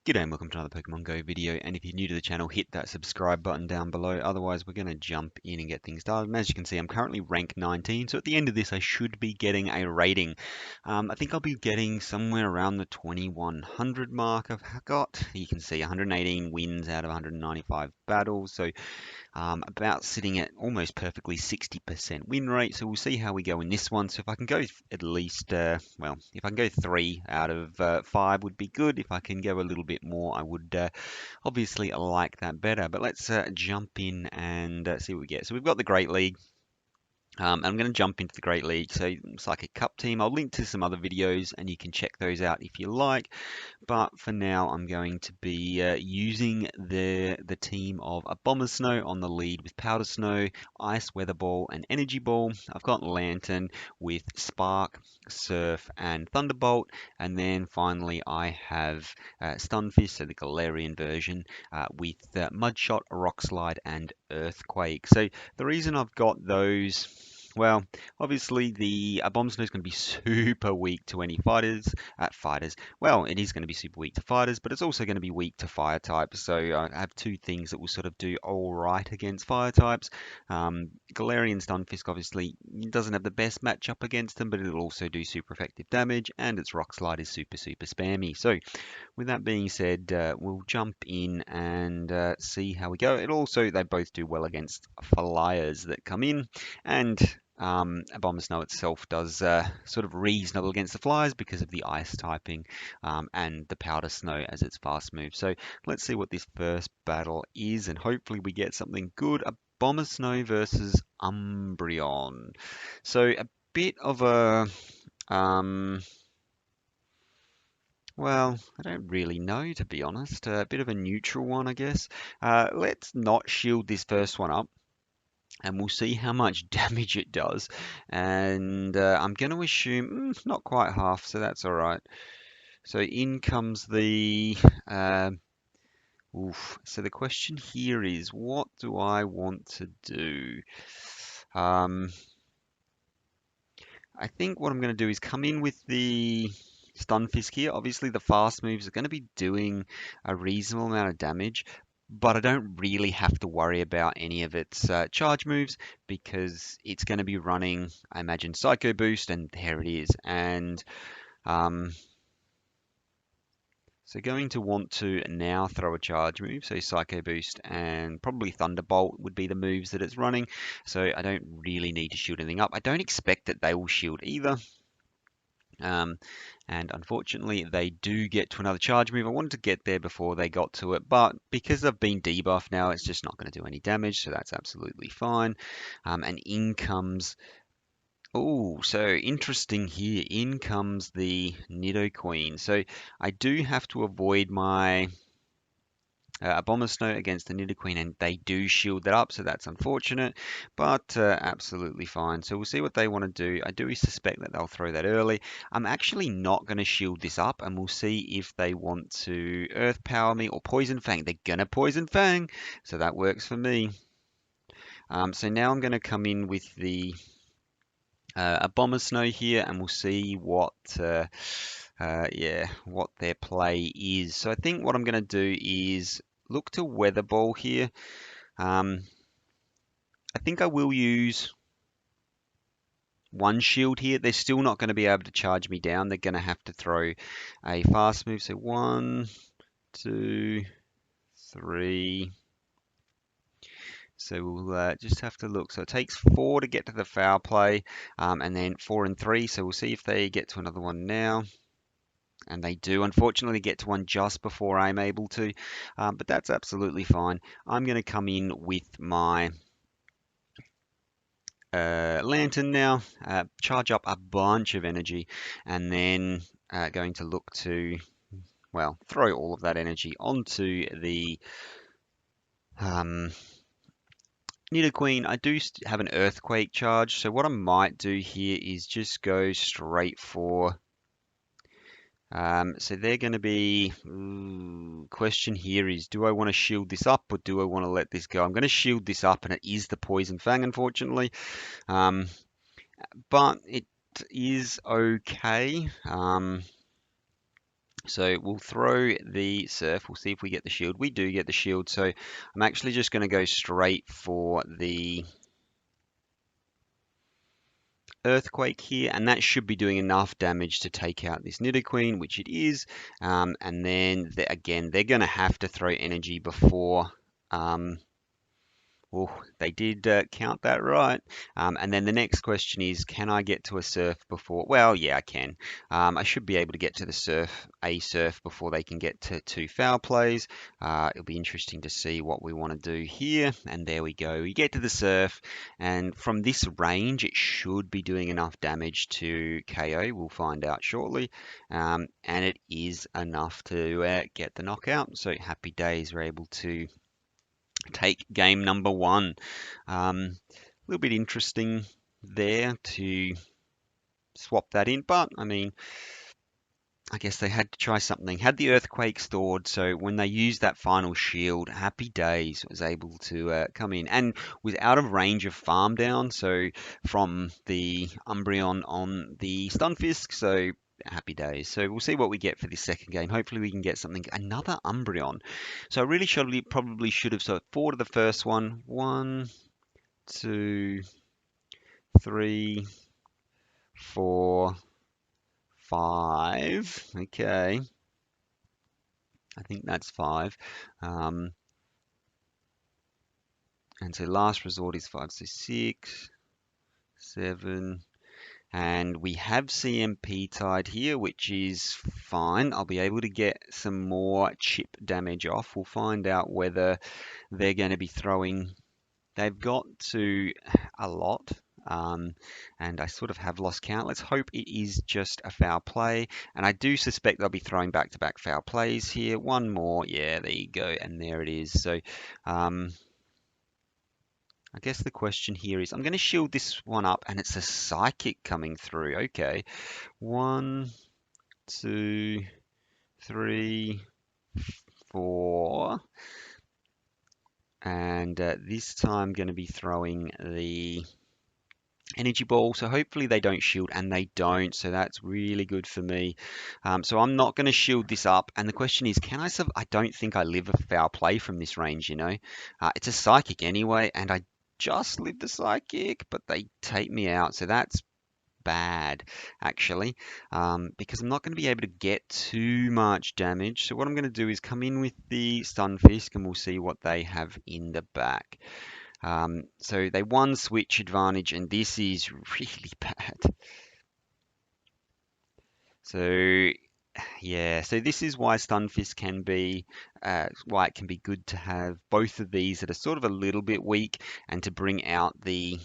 G'day and welcome to another Pokemon Go video, and if you're new to the channel, hit that subscribe button down below. Otherwise, we're going to jump in and get things started. And as you can see, I'm currently rank 19, so at the end of this, I should be getting a rating. I think I'll be getting somewhere around the 2100 mark I've got. You can see 118 wins out of 195 battles, so about sitting at almost perfectly 60% win rate. So we'll see how we go in this one. So if I can go at least, well, if I can go 3 out of 5 would be good. If I can go a little bit more, I would obviously like that better. But let's jump in and see what we get. So we've got the Great League. I'm going to jump into the Great League. So it's like a cup team. I'll link to some other videos and you can check those out if you like. But for now, I'm going to be using the team of Abomasnow on the lead with Powder Snow, Ice Weather Ball, and Energy Ball. I've got Lantern with Spark, Surf, and Thunderbolt. And then finally, I have Stunfisk, so the Galarian version, with Mudshot, Rock Slide, and Earthquake. So the reason I've got those, well, obviously the Abomasnow is going to be super weak to any fighters. Well, it is going to be super weak to fighters, but it's also going to be weak to fire types. So I have two things that will sort of do all right against fire types. Galarian Stunfisk obviously doesn't have the best matchup against them, but it'll also do super effective damage, and its Rock Slide is super spammy. So with that being said, we'll jump in and see how we go. They both do well against flyers that come in, and Abomasnow itself does sort of reasonable against the flyers because of the ice typing and the Powder Snow as its fast move. So let's see what this first battle is, and hopefully we get something good. Abomasnow versus Umbreon. So a bit of a well, I don't really know, to be honest. A bit of a neutral one, I guess. Let's not shield this first one up, and we'll see how much damage it does. And I'm going to assume not quite half, so that's all right. So in comes the... So the question here is, what do I want to do? I think what I'm going to do is come in with the Stunfisk here. Obviously, the fast moves are going to be doing a reasonable amount of damage, but I don't really have to worry about any of its charge moves because it's going to be running, I imagine, Psycho Boost, and there it is. And so going to want to now throw a charge move, so Psycho Boost and probably Thunderbolt would be the moves that it's running. So I don't really need to shield anything up. I don't expect that they will shield either. And unfortunately, they do get to another charge move. I wanted to get there before they got to it, but because they've been debuffed now, it's just not going to do any damage, so that's absolutely fine. And in comes... Oh, so interesting here. In comes the Nidoqueen. So I do have to avoid my Abomasnow against the Nidoqueen, and they do shield that up, so that's unfortunate, but absolutely fine. So we'll see what they want to do. I do suspect that they'll throw that early. I'm actually not going to shield this up, and we'll see if they want to Earth Power me or Poison Fang. They're going to Poison Fang, so that works for me. So now I'm going to come in with the Abomasnow here, and we'll see what... what their play is. So I think what I'm going to do is look to Weather Ball here. I think I will use one shield here. They're still not going to be able to charge me down. They're going to have to throw a fast move. So 1, 2, 3. So we'll just have to look. So it takes 4 to get to the foul play, and then 4 and 3. So we'll see if they get to another one now. And they do, unfortunately, get to one just before I'm able to, but that's absolutely fine. I'm going to come in with my Lantern now, charge up a bunch of energy, and then going to look to, well, throw all of that energy onto the Nidoqueen. I do have an Earthquake charge, so what I might do here is just go straight for... so they're going to be... question here is, do I want to shield this up or do I want to let this go? I'm going to shield this up, and it is the Poison Fang, unfortunately. But it is okay. So we'll throw the surf. We'll see if we get the shield. We do get the shield. So I'm actually just going to go straight for the earthquake here, and that should be doing enough damage to take out this Nidoqueen, which it is. And then again, they're going to have to throw energy before. Oh, they did count that right. And then the next question is, can I get to a surf before? Well, yeah, I can. I should be able to get to a surf before they can get to two foul plays. It'll be interesting to see what we want to do here. And there we go. We get to the surf, and from this range, it should be doing enough damage to KO. We'll find out shortly. And it is enough to get the knockout. So happy days, we're able to take game number one. A little bit interesting there to swap that in, but I mean, I guess they had to try something. Had the earthquake stored, so when they used that final shield, happy days was able to come in and was out of range of farm down. So from the Umbreon on the Stunfisk, so happy days. So we'll see what we get for this second game. Hopefully we can get something, another Umbreon. So I really probably should have. So 4 to the first one. 1, 2, 3, 4, 5. Okay. I think that's 5. Um, and so last resort is 5. So 6, 7. And we have CMP tied here, which is fine. I'll be able to get some more chip damage off. We'll find out whether they're going to be throwing. They've got to a lot. And I sort of have lost count. Let's hope it is just a foul play. And I do suspect they'll be throwing back-to-back foul plays here. One more. Yeah, there you go. And there it is. So I guess the question here is, I'm going to shield this one up, and it's a psychic coming through. Okay. 1, 2, 3, 4. And this time going to be throwing the energy ball, so hopefully they don't shield, and they don't, so that's really good for me. So I'm not going to shield this up, and the question is, can I survive? I don't think I live a foul play from this range, you know. It's a psychic anyway, and I just live the psychic, but they take me out, so that's bad actually, because I'm not going to be able to get too much damage. So what I'm going to do is come in with the Stunfisk, and we'll see what they have in the back. So they won switch advantage, and this is really bad. So yeah, so this is why Stunfisk can be, why it can be good to have both of these that are sort of a little bit weak, and to bring out the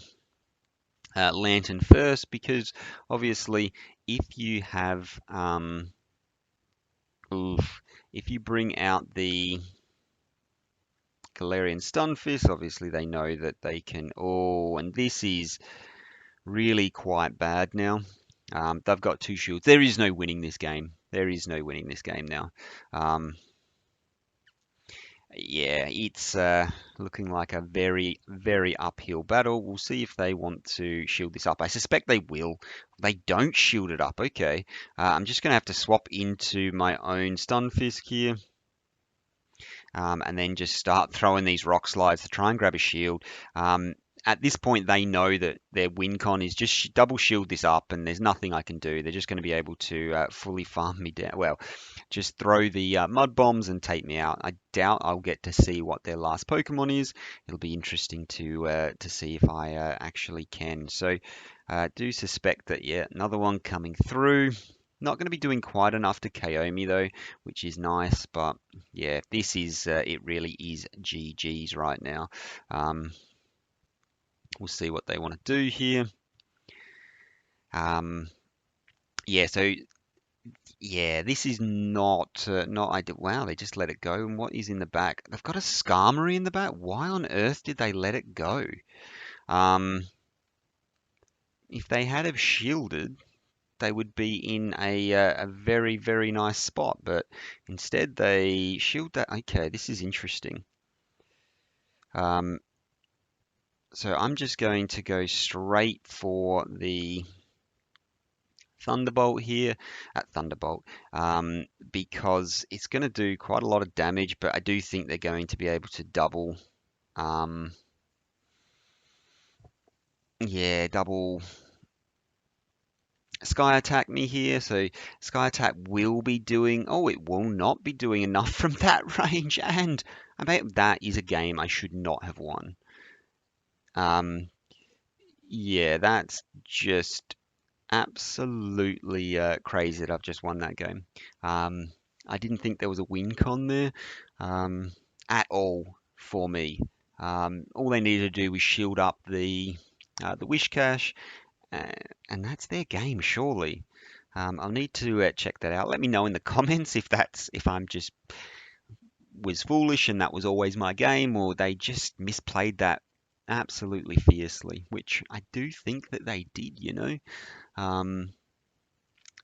Lantern first, because obviously if you have, if you bring out the Galarian Stunfisk, obviously they know that they can. Oh, and this is really quite bad now. They've got 2 shields. There is no winning this game. There is no winning this game now. Yeah, it's looking like a very, very uphill battle. We'll see if they want to shield this up. I suspect they will. They don't shield it up. Okay. I'm just going to have to swap into my own Stunfisk here. And then just start throwing these rock slides to try and grab a shield. At this point, they know that their win con is just double shield this up, and there's nothing I can do. They're just going to be able to fully farm me down. Well, just throw the mud bombs and take me out. I doubt I'll get to see what their last Pokemon is. It'll be interesting to see if I actually can. So do suspect that, yeah, another one coming through. Not going to be doing quite enough to KO me though, which is nice. But yeah, this is it really is GG's right now. We'll see what they want to do here. Yeah, so yeah, this is not ideal. Wow, they just let it go. And what is in the back? They've got a Skarmory in the back. Why on earth did they let it go? If they had have shielded, they would be in a very, very nice spot. But instead, they shield that. Okay, this is interesting. So I'm just going to go straight for the Thunderbolt here, Thunderbolt, because it's going to do quite a lot of damage, but I do think they're going to be able to double, um, yeah, double Sky Attack me here. So Sky Attack will be doing, oh, it will not be doing enough from that range, and I bet that is a game I should not have won. Um, yeah, that's just absolutely crazy that I've just won that game. Um, I didn't think there was a win con there um, at all for me. All they needed to do was shield up the wish cache, uh, and that's their game, surely. I'll need to check that out. Let me know in the comments if I'm just was foolish and that was always my game, or they just misplayed that absolutely fiercely, which I do think that they did. Um,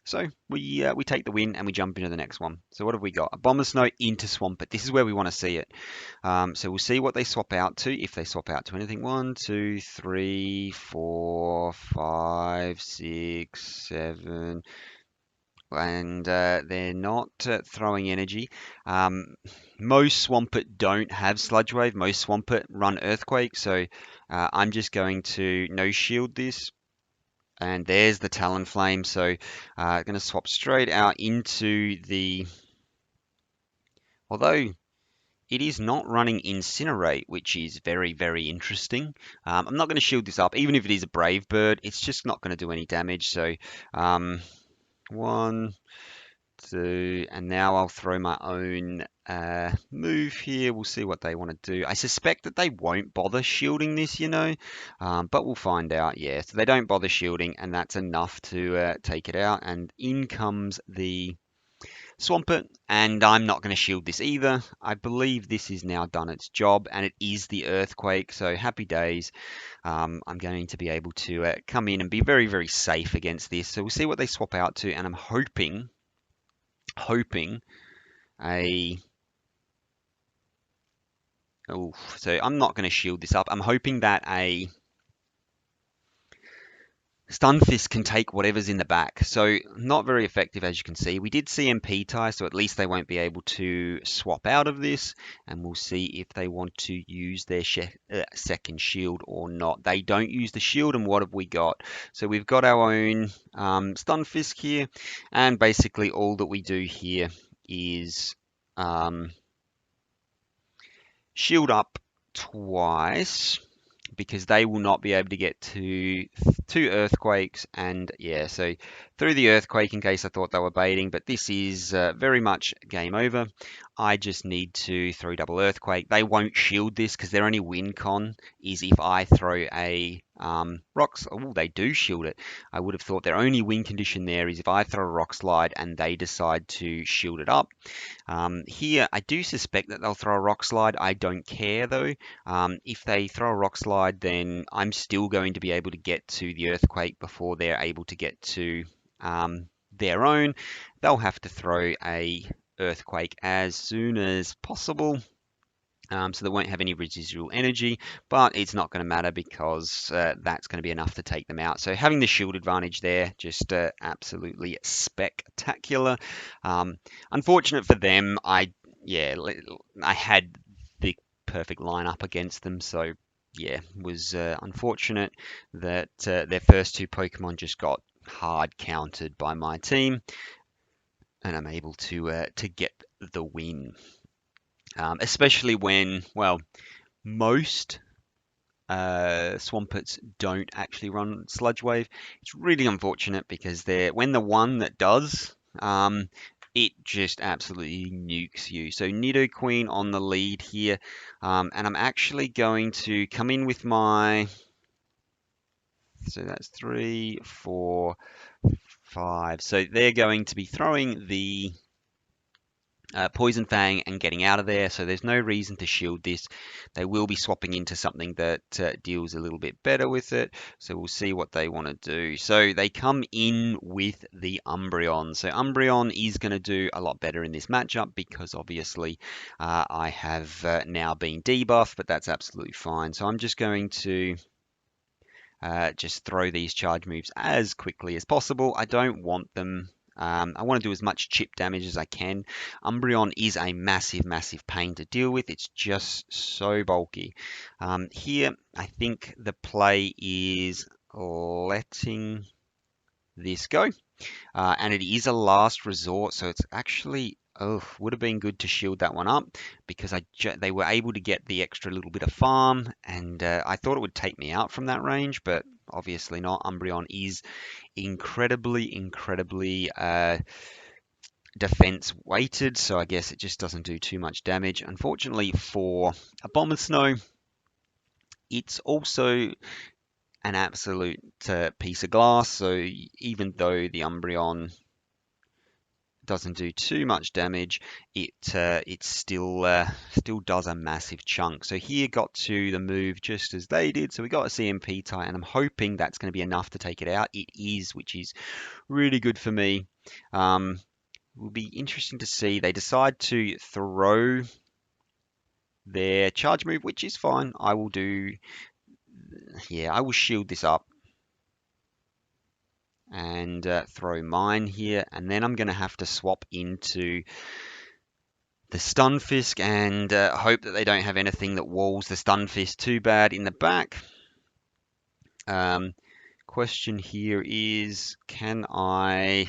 so we take the win and we jump into the next one. So what have we got? A Bomber Snow into Swampert. This is where we want to see it. So we'll see what they swap out to, if they swap out to anything. 1, 2, 3, 4, 5, 6, 7, and they're not throwing energy. Most Swampert don't have Sludge Wave. Most Swampert run Earthquake. So I'm just going to no shield this. And there's the Talonflame. So going to swap straight out into the... Although it is not running Incinerate, which is very, very interesting. I'm not going to shield this up. Even if it is a Brave Bird, it's just not going to do any damage. So 1, 2, and now I'll throw my own move here. We'll see what they want to do. I suspect that they won't bother shielding this, but we'll find out. Yeah, so they don't bother shielding, and that's enough to take it out. And in comes the Swampert, and I'm not going to shield this either. I believe this is now done its job, and it is the Earthquake, so happy days. I'm going to be able to come in and be very, very safe against this. So we'll see what they swap out to, and I'm hoping a... Oh, so I'm not going to shield this up. I'm hoping that a Stunfisk can take whatever's in the back. So not very effective, as you can see. We did CMP tie, so at least they won't be able to swap out of this. And we'll see if they want to use their second shield or not. They don't use the shield, and what have we got? So we've got our own Stunfisk here. And basically all that we do here is shield up twice, because they will not be able to get to 2 earthquakes. And yeah, so through the earthquake in case I thought they were baiting, but this is very much game over. I just need to throw double earthquake. They won't shield this because their only win con is if I throw a rocks. Oh, they do shield it. I would have thought their only win condition there is if I throw a rock slide and they decide to shield it up. Here, I do suspect that they'll throw a rock slide. I don't care though. If they throw a rock slide, then I'm still going to be able to get to the earthquake before they're able to get to their own. They'll have to throw a earthquake as soon as possible. So they won't have any residual energy, but it's not going to matter because that's going to be enough to take them out. So having the shield advantage there, just absolutely spectacular. Unfortunate for them, I had the perfect lineup against them, so yeah, was unfortunate that their first 2 Pokemon just got hard countered by my team, and I'm able to get the win. Especially when, well, most Swamperts don't actually run Sludge Wave. It's really unfortunate because when the one that does, it just absolutely nukes you. So Nidoqueen on the lead here, and I'm actually going to come in with my... So that's 3, 4, 5. So they're going to be throwing the Poison Fang and getting out of there, so there's no reason to shield this. They will be swapping into something that deals a little bit better with it, so we'll see what they want to do. So they come in with the Umbreon. So Umbreon is going to do a lot better in this matchup because obviously I have now been debuffed, but that's absolutely fine. So I'm just going to just throw these charge moves as quickly as possible. I don't want them. I want to do as much chip damage as I can. Umbreon is a massive, massive pain to deal with. It's just so bulky. Here, I think the play is letting this go. And it is a last resort, so it's actually would have been good to shield that one up because they were able to get the extra little bit of farm, and I thought it would take me out from that range, but obviously not. Umbreon is incredibly, incredibly defense weighted, so I guess it just doesn't do too much damage. Unfortunately for Abomasnow, it's also an absolute piece of glass, so even though the Umbreon doesn't do too much damage, it still does a massive chunk. So here got to the move just as they did. So we got a CMP tie, and I'm hoping that's going to be enough to take it out. It is, which is really good for me. It will be interesting to see. They decide to throw their charge move, which is fine. I will shield this up and throw mine here, and then I'm going to have to swap into the Stunfisk and hope that they don't have anything that walls the Stunfisk too bad in the back. Question here is, can I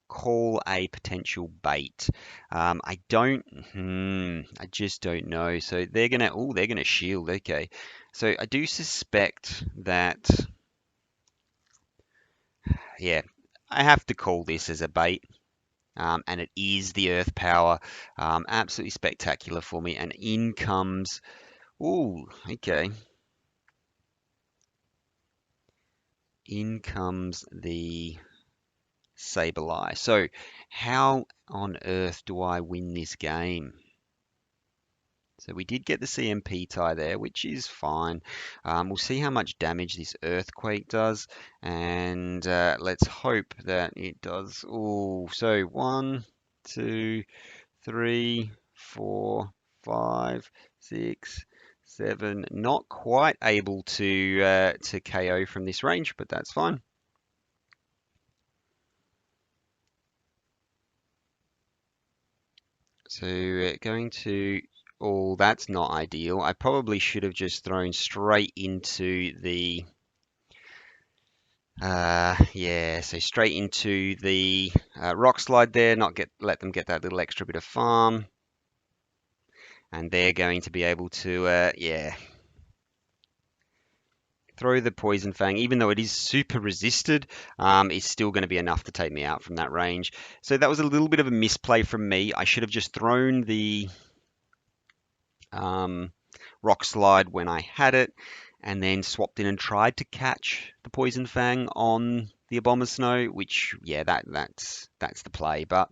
call a potential bait? I just don't know. So they're gonna shield. Okay, so I do suspect that, yeah, I have to call this as a bait. And it is the Earth Power. Absolutely spectacular for me. And in comes, okay. In comes the Sableye. So how on earth do I win this game? So we did get the CMP tie there, which is fine. We'll see how much damage this Earthquake does, and let's hope that it does. So 1, 2, 3, 4, 5, 6, 7. Not quite able to KO from this range, but that's fine. So going to that's not ideal. I probably should have just thrown straight into the so straight into the rock slide there, not let them get that little extra bit of farm. And they're going to be able to throw the Poison Fang, even though it is super resisted, is still going to be enough to take me out from that range. So that was a little bit of a misplay from me. I should have just thrown the rock slide when I had it, and then swapped in and tried to catch the Poison Fang on the Abomasnow, which, yeah, that's the play. But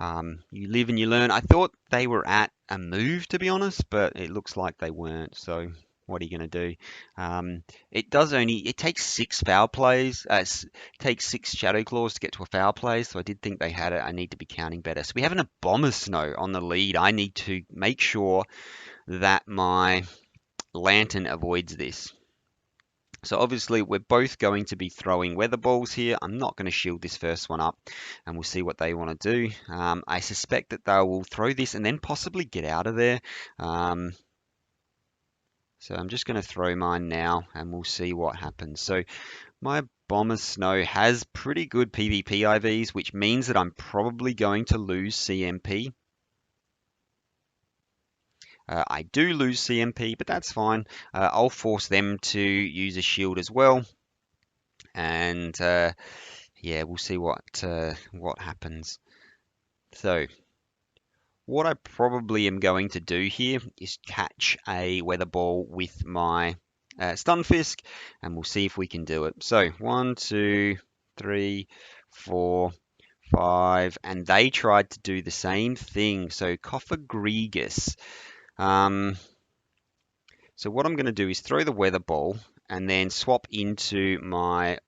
you live and you learn. I thought they were at a move, to be honest, but it looks like they weren't. So what are you going to do? It takes 6 foul plays. It takes 6 Shadow Claws to get to a foul play, so I did think they had it. I need to be counting better. So we have an Abomasnow on the lead. I need to make sure that my Lantern avoids this. So obviously we're both going to be throwing weather balls here. I'm not going to shield this first one up, and we'll see what they want to do. I suspect that they will throw this and then possibly get out of there. So I'm just going to throw mine now, and we'll see what happens. So my Abomasnow has pretty good PvP IVs, which means that I'm probably going to lose CMP. I do lose CMP, but that's fine. I'll force them to use a shield as well, and yeah, we'll see what happens. So what I probably am going to do here is catch a weather ball with my Stunfisk, and we'll see if we can do it. So 1, 2, 3, 4, 5, and they tried to do the same thing. So Cofagrigus. So what I'm going to do is throw the weather ball and then swap into my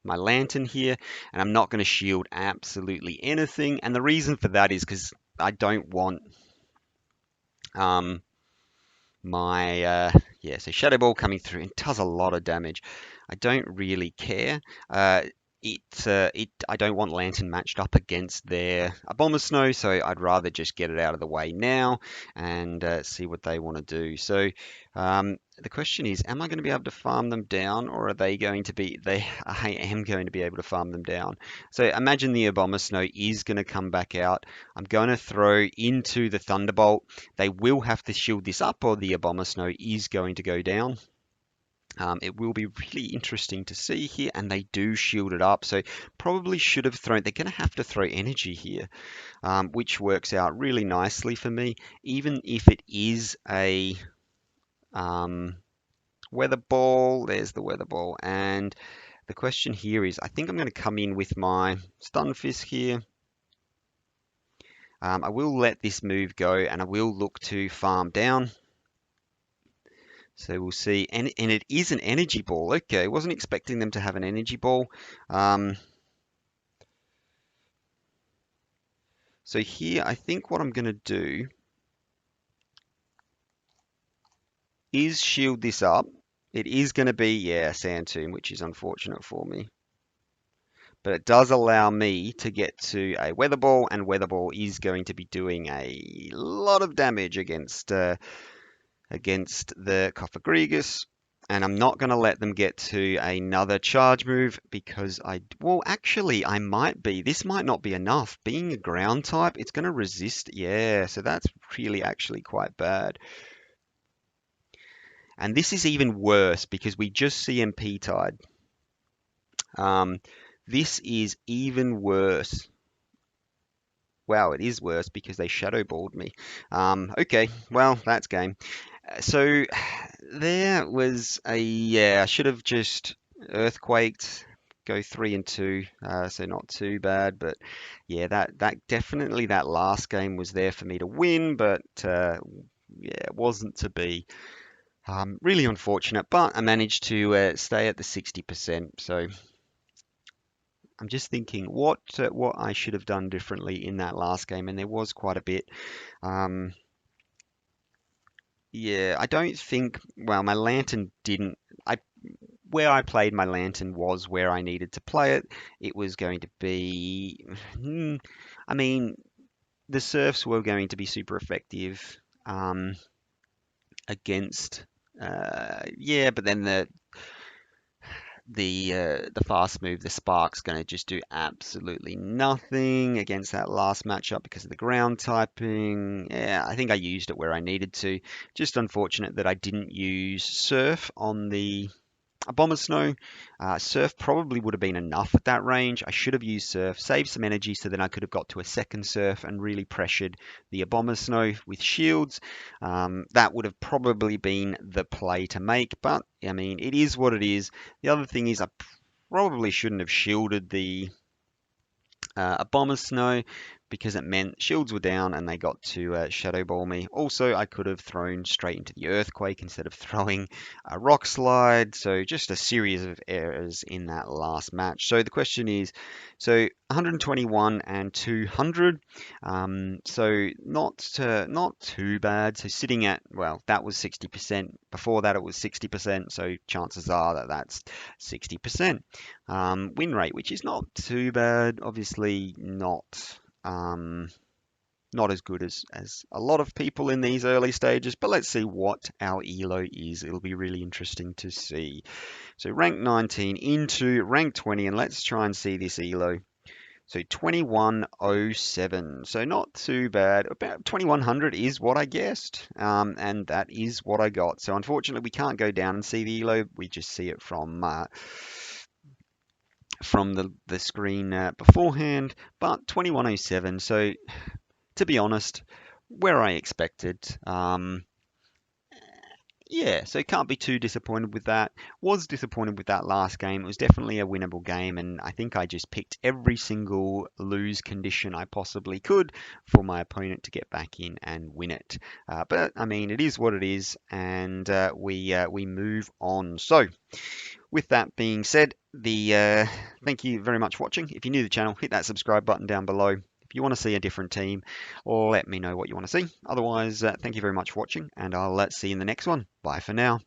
Lantern here, and I'm not going to shield absolutely anything. And the reason for that is because I don't want my Yeah, so Shadow Ball coming through and does a lot of damage. I don't really care. Uh, I don't want Lantern matched up against their Abomasnow, so I'd rather just get it out of the way now and see what they want to do. So the question is, am I going to be able to farm them down, or are they going to be? I am going to be able to farm them down. So imagine the Abomasnow is going to come back out. I'm going to throw into the Thunderbolt. They will have to shield this up, or the Abomasnow is going to go down. It will be really interesting to see here, and they do shield it up, so probably should have thrown. They're going to have to throw energy here, which works out really nicely for me, even if it is a weather ball. There's the weather ball, and the question here is, I think I'm going to come in with my Stunfisk here. I will let this move go, and I will look to farm down. So we'll see, and it is an energy ball. Okay, wasn't expecting them to have an energy ball. So here, I think what I'm going to do is shield this up. It is going to be, yeah, Sand Tomb, which is unfortunate for me. But it does allow me to get to a Weather Ball, and Weather Ball is going to be doing a lot of damage against the Cofagrigus. And I'm not going to let them get to another charge move because well, actually, I might be. This might not be enough. Being a ground type, it's going to resist. Yeah, so that's really actually quite bad. And this is even worse because we just CMP tied. This is even worse. Wow, it is worse because they shadow balled me. Okay, well, that's game. So there was yeah, I should have just earthquaked, go 3 and 2, so not too bad. But yeah, that definitely that last game was there for me to win, but yeah, it wasn't to be. Really unfortunate, but I managed to stay at the 60%. So I'm just thinking what I should have done differently in that last game, and there was quite a bit. Um, Yeah, I don't think, well, my Lantern didn't. I Where I played my Lantern was where I needed to play it. It was going to be, I mean, the Surfs were going to be super effective against, yeah, but then the fast move, the Spark's going to just do absolutely nothing against that last matchup because of the ground typing. Yeah, I think I used it where I needed to. Just unfortunate that I didn't use Surf on the Abomasnow. Surf probably would have been enough at that range. I should have used Surf, saved some energy so then I could have got to a second Surf and really pressured the Abomasnow with shields. That would have probably been the play to make, but I mean, it is what it is. The other thing is I probably shouldn't have shielded the Abomasnow because it meant shields were down and they got to Shadow Ball me. Also, I could have thrown straight into the Earthquake instead of throwing a Rock Slide. So just a series of errors in that last match. So the question is, so 121 and 200. So not too bad. So sitting at, well, that was 60%. Before that, it was 60%. So chances are that that's 60%. Win rate, which is not too bad. Obviously not as good as a lot of people in these early stages, but let's see what our elo is. It'll be really interesting to see. So rank 19 into rank 20, and let's try and see this elo. So 2107, so not too bad. About 2100 is what I guessed, and that is what I got. So unfortunately, we can't go down and see the elo. We just see it from the screen beforehand, but 2107. So to be honest, where I expected. Yeah, so can't be too disappointed with that. Was disappointed with that last game. It was definitely a winnable game, and I think I just picked every single lose condition I possibly could for my opponent to get back in and win it. But I mean, it is what it is, and we move on. So with that being said, thank you very much for watching. If you're new to the channel, hit that subscribe button down below. If you want to see a different team, let me know what you want to see. Otherwise, thank you very much for watching, and I'll see you in the next one. Bye for now.